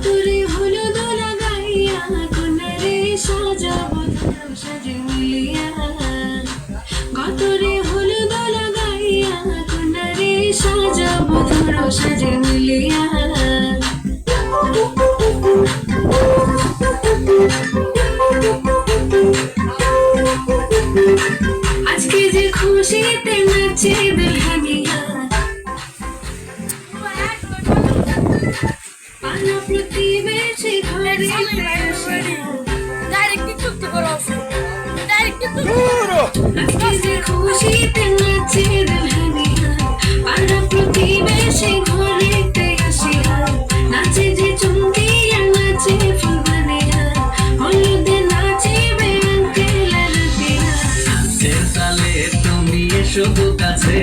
গতরে হলুদ লাগাইয়া কোনারে সাজাবো ধরো সাজে মিলিয়া গতরে হলুদ লাগাইয়া কোনারে সাজাবো ধরো সাজে মিলিয়া আজকে যে খুশিতে নাচে দুলহানিয়া পাড়া প্রতিবেশী ঘরে আজকে যে খুশিতে নাচে দুলহানিয়া পাড়া প্রতিবেশী ঘরেতে আসিয়া নাচে যে চুমকিয়া নাচে ফুলবানিয়া হলুদে নাচিবে আঙ্কেল আন্টিয়া নাচের তালে তুমি এসো কাছে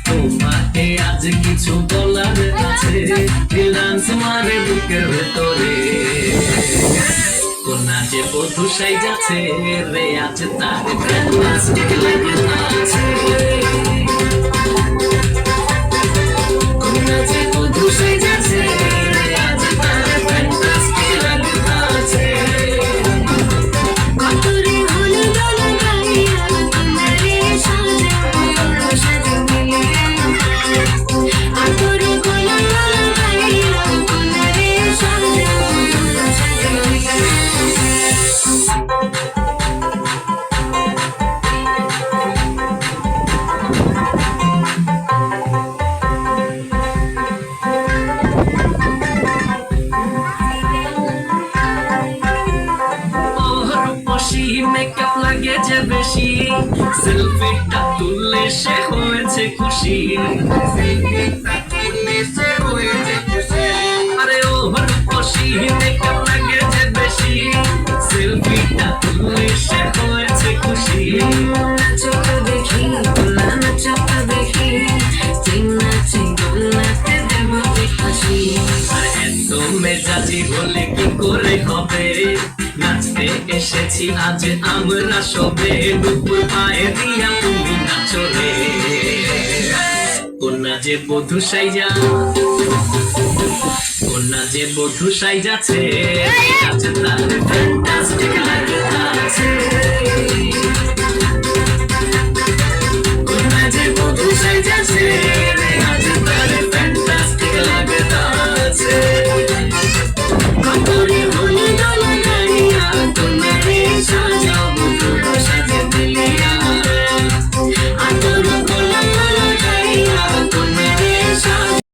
তোমাকে আজ কিছু বলার আছে ডান্স মারে বুকের ভেতরে কোনা যে বধু সাইজাছে রে আছে তার ফ্যান্টাস্টিক লাগে নাচে কোনা যে বধু সাইজাছে রে আছে তার ফ্যান্টাস্টিক লাগে নাচে গতরে হলুদ লাগাইয়া কোনারে সাজাবো ধরো সাজে মিলিয়া গতরে হলুদ লাগাইয়া কোনারে সাজাবো ধরো সাজে মিলিয়া রূপসী মেকআপ লাগে যে বেশি সেলফিটা তুললে সে হয়েছে খুশি আরে ও রূপসী মেকআপ লাগে যে বেশি সেলফিটা তুললে সে হয়েছে খুশি নাচটা দেখি গোলা নাচটা দেখি চিন্নাচি গোলাতে দেব হাসি আর এত মেজাজি হলে কি করে হবে নাচতে এসেছি আজ আমরা সবে দুপুর পায়ে দিয়া তুমি নাচো রে কোনা যে বধূ সাইজা কোনা যে বধূ সাইজাছে আজ তার ফ্যান্টাস্টিক লাগে নাচে